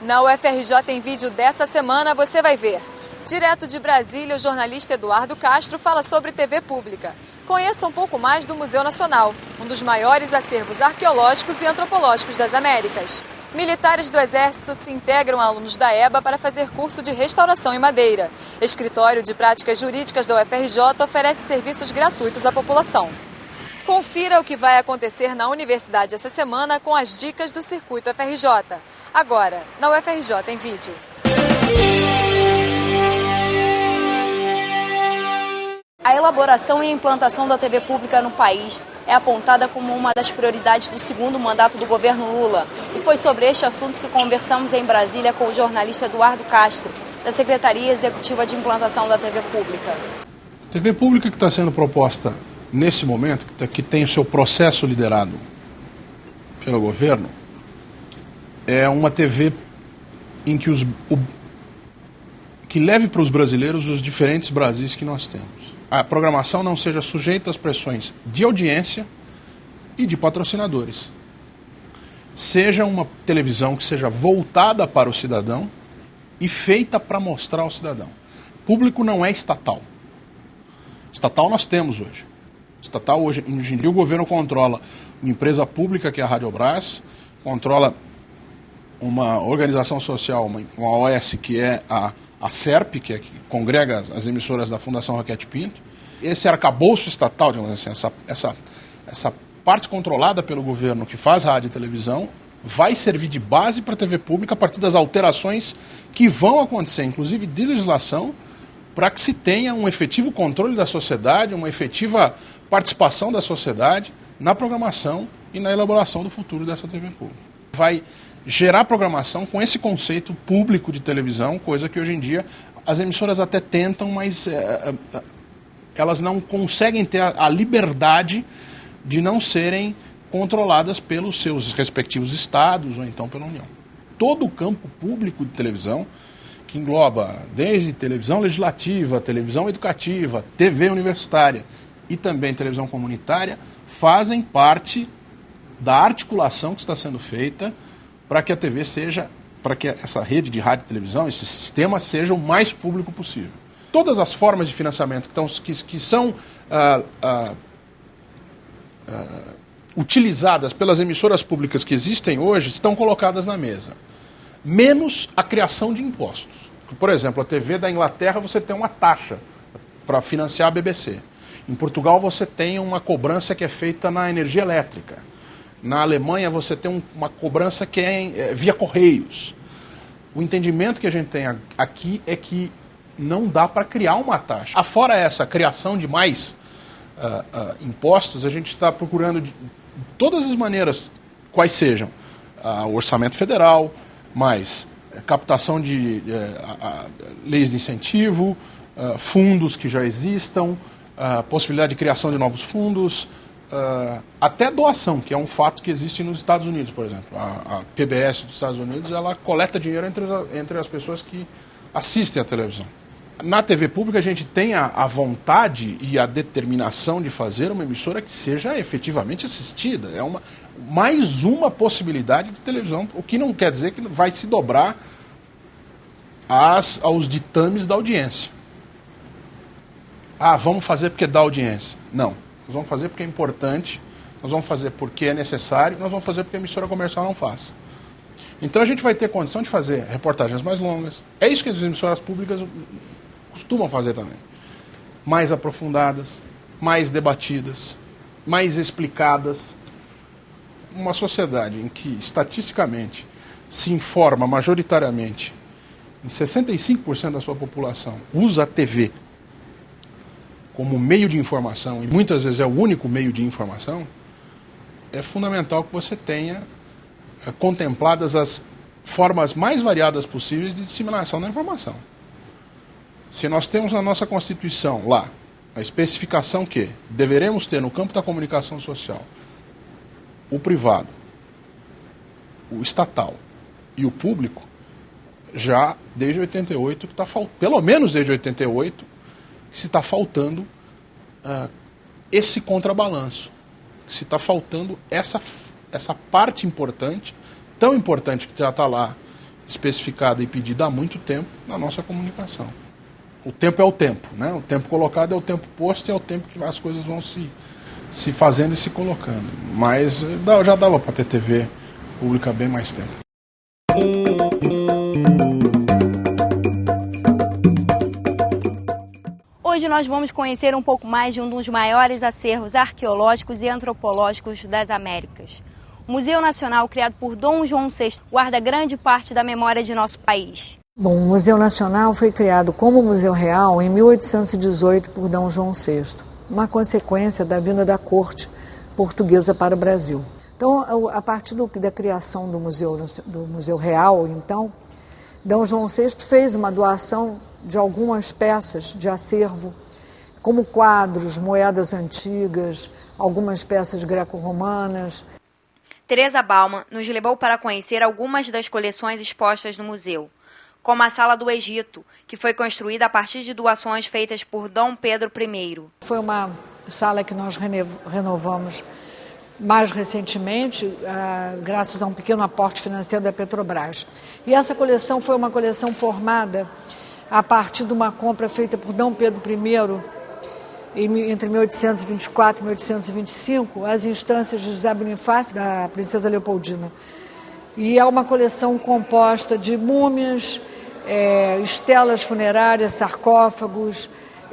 Na UFRJ em vídeo dessa semana você vai ver. Direto de Brasília, o jornalista Eduardo Castro fala sobre TV pública. Conheça um pouco mais do Museu Nacional, um dos maiores acervos arqueológicos e antropológicos das Américas. Militares do Exército se integram a alunos da EBA para fazer curso de restauração em madeira. Escritório de Práticas Jurídicas da UFRJ oferece serviços gratuitos à população. Confira o que vai acontecer na universidade essa semana com as dicas do Circuito UFRJ. Agora, na UFRJ em vídeo. A elaboração e implantação da TV pública no país é apontada como uma das prioridades do segundo mandato do governo Lula. E foi sobre este assunto que conversamos em Brasília com o jornalista Eduardo Castro, da Secretaria Executiva de Implantação da TV Pública. A TV pública que está sendo proposta nesse momento, que tem o seu processo liderado pelo governo, é uma TV em que que leve para os brasileiros os diferentes Brasis que nós temos. A programação não seja sujeita às pressões de audiência e de patrocinadores. Seja uma televisão que seja voltada para o cidadão e feita para mostrar ao cidadão. Público não é estatal. Estatal nós temos hoje. Estatal hoje em dia o governo controla uma empresa pública que é a Radiobras, controla uma organização social, uma OS que é a SERP, que congrega as emissoras da Fundação Roquete Pinto. Esse arcabouço estatal, digamos assim, essa parte controlada pelo governo que faz rádio e televisão, vai servir de base para a TV pública a partir das alterações que vão acontecer, inclusive de legislação, para que se tenha um efetivo controle da sociedade, uma efetiva participação da sociedade na programação e na elaboração do futuro dessa TV pública. Vai gerar programação com esse conceito público de televisão, coisa que hoje em dia as emissoras até tentam, mas elas não conseguem ter a liberdade de não serem controladas pelos seus respectivos estados ou então pela União. Todo o campo público de televisão, que engloba desde televisão legislativa, televisão educativa, TV universitária e também televisão comunitária, fazem parte da articulação que está sendo feita para que a TV seja, para que essa rede de rádio e televisão, esse sistema, seja o mais público possível. Todas as formas de financiamento que são utilizadas pelas emissoras públicas que existem hoje estão colocadas na mesa, menos a criação de impostos. Por exemplo, a TV da Inglaterra você tem uma taxa para financiar a BBC. Em Portugal você tem uma cobrança que é feita na energia elétrica. Na Alemanha você tem uma cobrança que é via correios. O entendimento que a gente tem aqui é que não dá para criar uma taxa. Afora essa criação de mais impostos, a gente está procurando de todas as maneiras, quais sejam, o orçamento federal, mais captação de leis de incentivo, fundos que já existam, possibilidade de criação de novos fundos, até doação, que é um fato que existe nos Estados Unidos, por exemplo. A PBS dos Estados Unidos, ela coleta dinheiro entre as pessoas que assistem à televisão. Na TV pública a gente tem a vontade e a determinação de fazer uma emissora que seja efetivamente assistida. É mais uma possibilidade de televisão, o que não quer dizer que vai se dobrar aos ditames da audiência. Vamos fazer porque dá audiência. Não. Nós vamos fazer porque é importante, nós vamos fazer porque é necessário, nós vamos fazer porque a emissora comercial não faz. Então a gente vai ter condição de fazer reportagens mais longas. É isso que as emissoras públicas costumam fazer também. Mais aprofundadas, mais debatidas, mais explicadas. Uma sociedade em que, estatisticamente, se informa majoritariamente, em 65% da sua população usa a TV como meio de informação, e muitas vezes é o único meio de informação, é fundamental que você tenha contempladas as formas mais variadas possíveis de disseminação da informação. Se nós temos na nossa Constituição lá a especificação que deveremos ter no campo da comunicação social o privado, o estatal e o público, já desde 88, que pelo menos desde 88, que se está faltando esse contrabalanço, que se está faltando essa parte importante, tão importante que já está lá especificada e pedida há muito tempo na nossa comunicação. O tempo é o tempo, né? O tempo colocado é o tempo posto e é o tempo que as coisas vão se fazendo e se colocando. Mas já dava para ter TV pública há bem mais tempo. Hoje nós vamos conhecer um pouco mais de um dos maiores acervos arqueológicos e antropológicos das Américas. O Museu Nacional, criado por Dom João VI, guarda grande parte da memória de nosso país. Bom, o Museu Nacional foi criado como Museu Real em 1818 por Dom João VI, uma consequência da vinda da corte portuguesa para o Brasil. Então, a partir da criação do Museu Real, então, Dom João VI fez uma doação de algumas peças de acervo, como quadros, moedas antigas, algumas peças greco-romanas. Teresa Baumann nos levou para conhecer algumas das coleções expostas no museu, como a Sala do Egito, que foi construída a partir de doações feitas por Dom Pedro I. Foi uma sala que nós renovamos mais recentemente, graças a um pequeno aporte financeiro da Petrobras. E essa coleção foi uma coleção formada a partir de uma compra feita por Dom Pedro I, entre 1824 e 1825, às instâncias de José Bonifácio, da princesa Leopoldina. E é uma coleção composta de múmias, estelas funerárias, sarcófagos,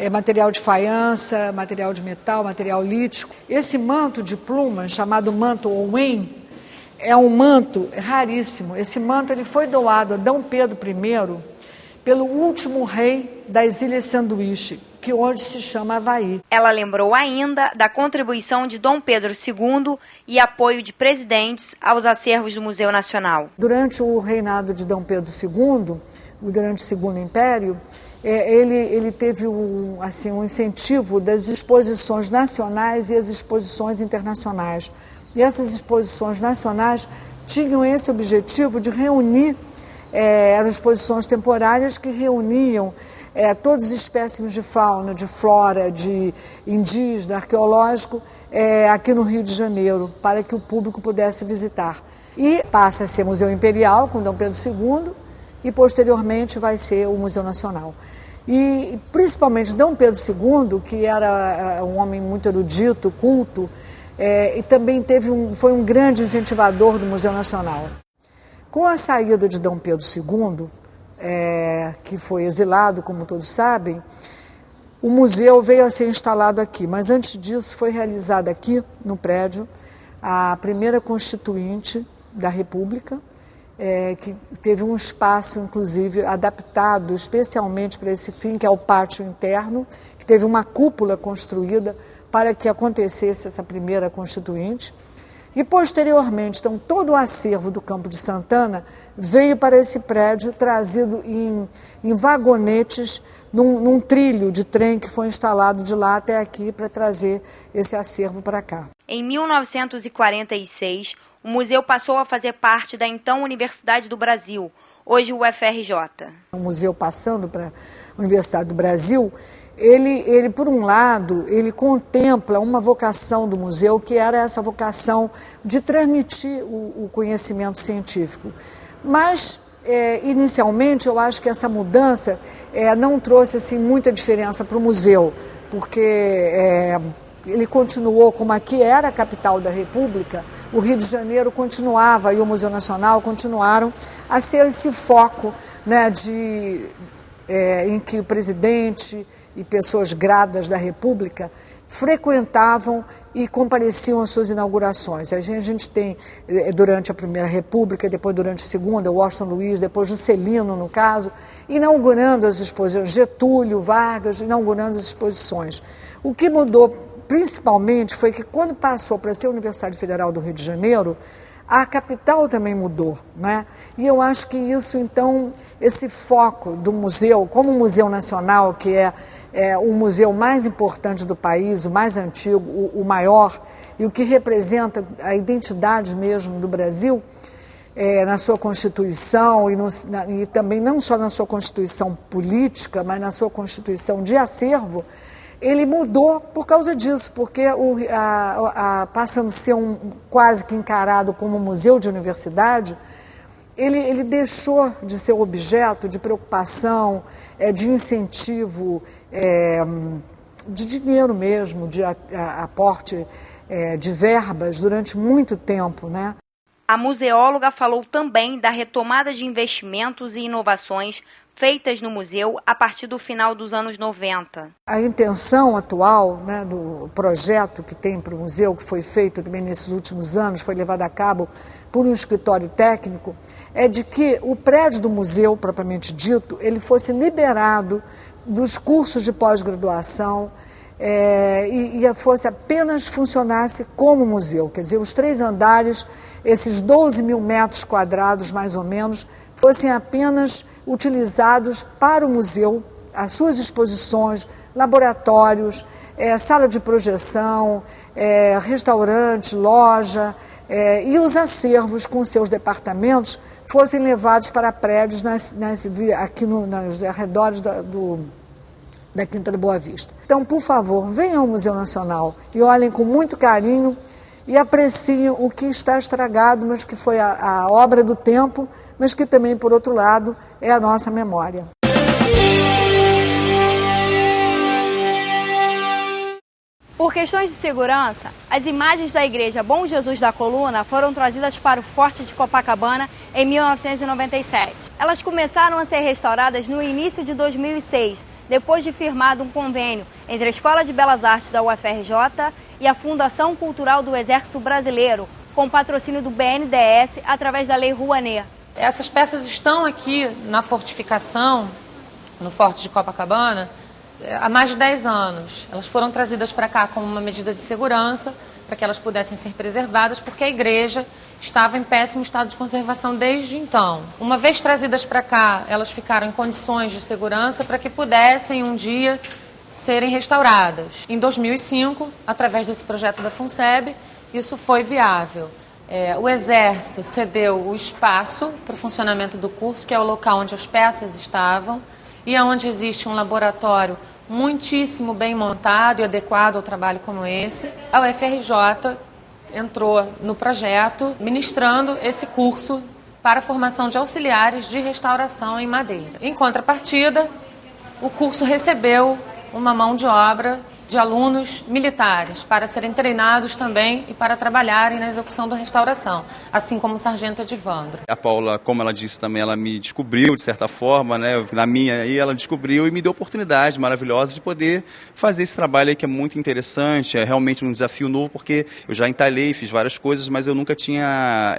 material de faiança, material de metal, material lítico. Esse manto de plumas, chamado manto Owen, é um manto raríssimo. Esse manto ele foi doado a Dom Pedro I pelo último rei das Ilhas Sanduíche, que hoje se chama Havaí. Ela lembrou ainda da contribuição de Dom Pedro II e apoio de presidentes aos acervos do Museu Nacional. Durante o reinado de Dom Pedro II, durante o Segundo Império, ele teve um incentivo das exposições nacionais e as exposições internacionais. E essas exposições nacionais tinham esse objetivo de reunir, eram exposições temporárias que reuniam todos os espécimes de fauna, de flora, de indígena, arqueológico, aqui no Rio de Janeiro, para que o público pudesse visitar. E passa a ser Museu Imperial, com Dom Pedro II, e posteriormente vai ser o Museu Nacional. E principalmente Dom Pedro II, que era um homem muito erudito, culto, e também foi um grande incentivador do Museu Nacional. Com a saída de Dom Pedro II, que foi exilado, como todos sabem, o museu veio a ser instalado aqui, mas antes disso foi realizada aqui, no prédio, a primeira Constituinte da República, que teve um espaço, inclusive, adaptado especialmente para esse fim, que é o pátio interno, que teve uma cúpula construída para que acontecesse essa primeira Constituinte. E, posteriormente, então, todo o acervo do Campo de Santana veio para esse prédio, trazido em vagonetes, num trilho de trem que foi instalado de lá até aqui para trazer esse acervo para cá. Em 1946, o museu passou a fazer parte da então Universidade do Brasil, hoje o UFRJ. O museu passando para a Universidade do Brasil, ele, por um lado, ele contempla uma vocação do museu, que era essa vocação de transmitir o conhecimento científico. Mas, inicialmente, eu acho que essa mudança não trouxe assim, muita diferença para o museu, porque ele continuou, como aqui era a capital da República, o Rio de Janeiro continuava, e o Museu Nacional continuaram a ser esse foco, né, em que o presidente e pessoas gradas da República frequentavam e compareciam às suas inaugurações. A gente tem, durante a Primeira República, depois durante a Segunda, Washington Luiz, depois Juscelino, no caso, inaugurando as exposições, Getúlio, Vargas, inaugurando as exposições. O que mudou principalmente foi que quando passou para ser a Universidade Federal do Rio de Janeiro, a capital também mudou, né? E eu acho que isso, então, esse foco do museu, como Museu Nacional, que é o museu mais importante do país, o mais antigo, o maior, e o que representa a identidade mesmo do Brasil, na sua Constituição e também não só na sua Constituição política, mas na sua Constituição de acervo, ele mudou por causa disso, porque passando a ser quase que encarado como um museu de universidade, ele deixou de ser objeto de preocupação, de incentivo, de dinheiro mesmo, de aporte de verbas durante muito tempo, né? A museóloga falou também da retomada de investimentos e inovações feitas no museu a partir do final dos anos 90. A intenção atual, né, do projeto que tem para o museu, que foi feito também nesses últimos anos, foi levado a cabo por um escritório técnico, é de que o prédio do museu, propriamente dito, ele fosse liberado dos cursos de pós-graduação e fosse apenas funcionasse como museu. Quer dizer, os 3 andares, esses 12 mil metros quadrados, mais ou menos, fossem apenas utilizados para o museu, as suas exposições, laboratórios, sala de projeção, restaurante, loja, e os acervos com seus departamentos fossem levados para prédios aqui nos arredores da Quinta da Boa Vista. Então, por favor, venham ao Museu Nacional e olhem com muito carinho e apreciem o que está estragado, mas que foi a obra do tempo, mas que também, por outro lado, é a nossa memória. Por questões de segurança, as imagens da Igreja Bom Jesus da Coluna foram trazidas para o Forte de Copacabana em 1997. Elas começaram a ser restauradas no início de 2006, depois de firmado um convênio entre a Escola de Belas Artes da UFRJ e a Fundação Cultural do Exército Brasileiro, com patrocínio do BNDES através da Lei Rouanet. Essas peças estão aqui na fortificação, no Forte de Copacabana, há mais de 10 anos. Elas foram trazidas para cá como uma medida de segurança, para que elas pudessem ser preservadas, porque a igreja estava em péssimo estado de conservação desde então. Uma vez trazidas para cá, elas ficaram em condições de segurança para que pudessem um dia serem restauradas. Em 2005, através desse projeto da FUNSEB, isso foi viável. O Exército cedeu o espaço para o funcionamento do curso, que é o local onde as peças estavam, e onde existe um laboratório muitíssimo bem montado e adequado ao trabalho como esse. A UFRJ entrou no projeto ministrando esse curso para a formação de auxiliares de restauração em madeira. Em contrapartida, o curso recebeu uma mão de obra de alunos militares para serem treinados também e para trabalharem na execução da restauração, assim como o sargento Edivandro. A Paula, como ela disse também, ela me descobriu de certa forma, né? Na minha aí ela descobriu e me deu oportunidade maravilhosa de poder fazer esse trabalho aí que é muito interessante, é realmente um desafio novo, porque eu já entalhei, fiz várias coisas, mas eu nunca tinha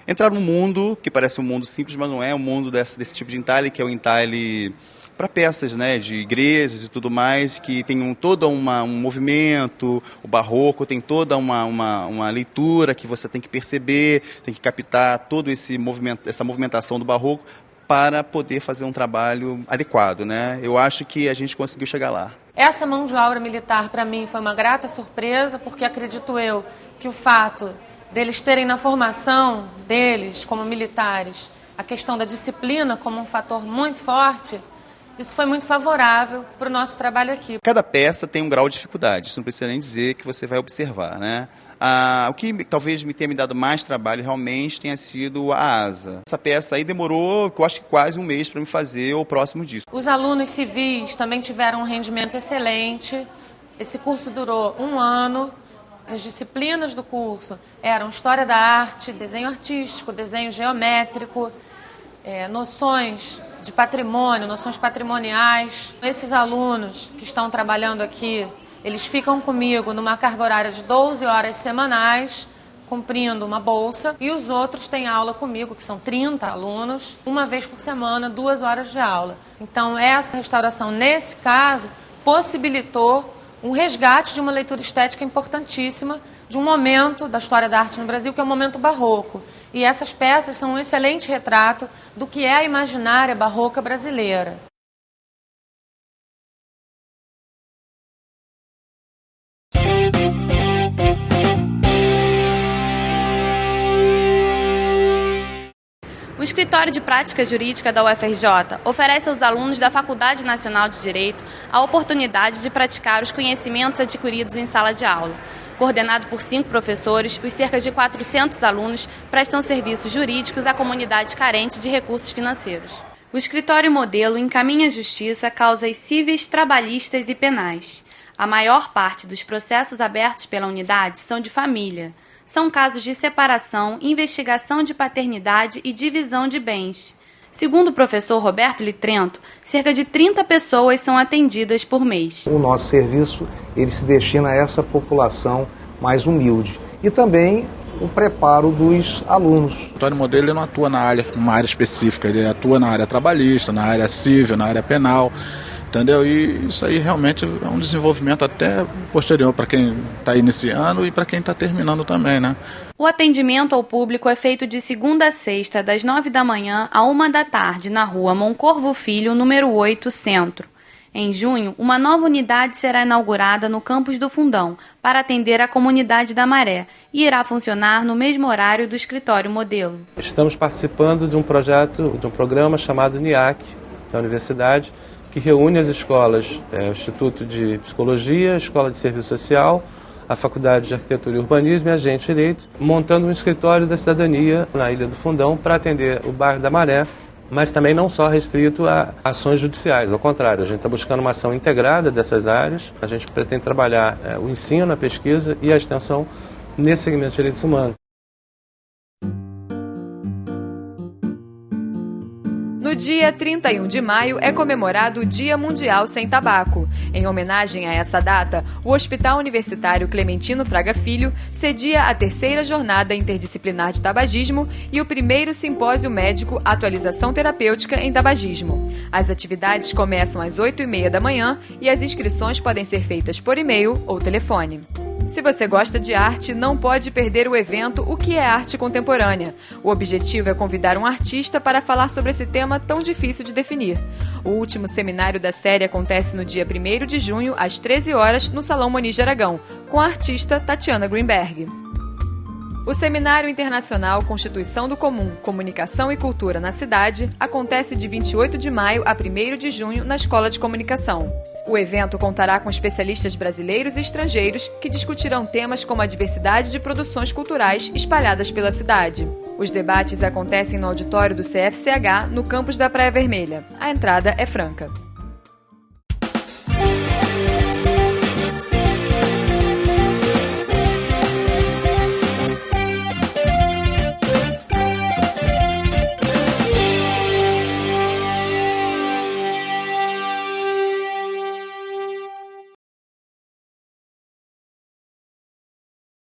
entrado num mundo que parece um mundo simples, mas não é, um mundo desse tipo de entalhe, que é o entalhe para peças, né, de igrejas e tudo mais, que tem todo um movimento, o barroco tem toda uma leitura que você tem que perceber, tem que captar todo esse movimento, essa movimentação do barroco para poder fazer um trabalho adequado, né? Eu acho que a gente conseguiu chegar lá. Essa mão de obra militar para mim foi uma grata surpresa, porque acredito eu que o fato deles terem na formação deles como militares a questão da disciplina como um fator muito forte, isso foi muito favorável para o nosso trabalho aqui. Cada peça tem um grau de dificuldade, isso não precisa nem dizer que você vai observar, né? O que talvez me tenha me dado mais trabalho realmente tenha sido a asa. Essa peça aí demorou, eu acho que quase um mês para me fazer o próximo disso. Os alunos civis também tiveram um rendimento excelente. Esse curso durou 1 ano. As disciplinas do curso eram História da Arte, Desenho Artístico, Desenho Geométrico, noções de patrimônio, noções patrimoniais. Esses alunos que estão trabalhando aqui, eles ficam comigo numa carga horária de 12 horas semanais, cumprindo uma bolsa, e os outros têm aula comigo, que são 30 alunos, uma vez por semana, 2 horas de aula. Então, essa restauração, nesse caso, possibilitou um resgate de uma leitura estética importantíssima de um momento da história da arte no Brasil, que é o momento barroco. E essas peças são um excelente retrato do que é a imaginária barroca brasileira. O Escritório de Prática Jurídica da UFRJ oferece aos alunos da Faculdade Nacional de Direito a oportunidade de praticar os conhecimentos adquiridos em sala de aula. Coordenado por 5 professores, os cerca de 400 alunos prestam serviços jurídicos à comunidade carente de recursos financeiros. O escritório modelo encaminha à justiça causas cíveis, trabalhistas e penais. A maior parte dos processos abertos pela unidade são de família. São casos de separação, investigação de paternidade e divisão de bens. Segundo o professor Roberto Litrento, cerca de 30 pessoas são atendidas por mês. O nosso serviço ele se destina a essa população mais humilde e também o preparo dos alunos. O escritório modelo ele não atua numa área específica, ele atua na área trabalhista, na área civil, na área penal. Entendeu? E isso aí realmente é um desenvolvimento até posterior para quem está iniciando e para quem está terminando também, né? O atendimento ao público é feito de segunda a sexta, das 9 da manhã à 1 da tarde, na rua Moncorvo Filho, número 8, Centro. Em junho, uma nova unidade será inaugurada no campus do Fundão, para atender a comunidade da Maré, e irá funcionar no mesmo horário do escritório modelo. Estamos participando de um programa chamado NIAC, da universidade, que reúne as escolas, o Instituto de Psicologia, a Escola de Serviço Social, a Faculdade de Arquitetura e Urbanismo e a Gente Direito, montando um escritório da cidadania na Ilha do Fundão para atender o bairro da Maré, mas também não só restrito a ações judiciais, ao contrário, a gente está buscando uma ação integrada dessas áreas, a gente pretende trabalhar o ensino, a pesquisa e a extensão nesse segmento de direitos humanos. No dia 31 de maio é comemorado o Dia Mundial Sem Tabaco. Em homenagem a essa data, o Hospital Universitário Clementino Fraga Filho cedia a 3ª Jornada Interdisciplinar de Tabagismo e o 1º Simpósio Médico Atualização Terapêutica em Tabagismo. As atividades começam às 8h30 da manhã e as inscrições podem ser feitas por e-mail ou telefone. Se você gosta de arte, não pode perder o evento O que é Arte Contemporânea. O objetivo é convidar um artista para falar sobre esse tema tão difícil de definir. O último seminário da série acontece no dia 1º de junho, às 13 horas, no Salão Moniz de Aragão, com a artista Tatiana Greenberg. O Seminário Internacional Constituição do Comum, Comunicação e Cultura na Cidade acontece de 28 de maio a 1º de junho na Escola de Comunicação. O evento contará com especialistas brasileiros e estrangeiros que discutirão temas como a diversidade de produções culturais espalhadas pela cidade. Os debates acontecem no auditório do CFCH, no campus da Praia Vermelha. A entrada é franca.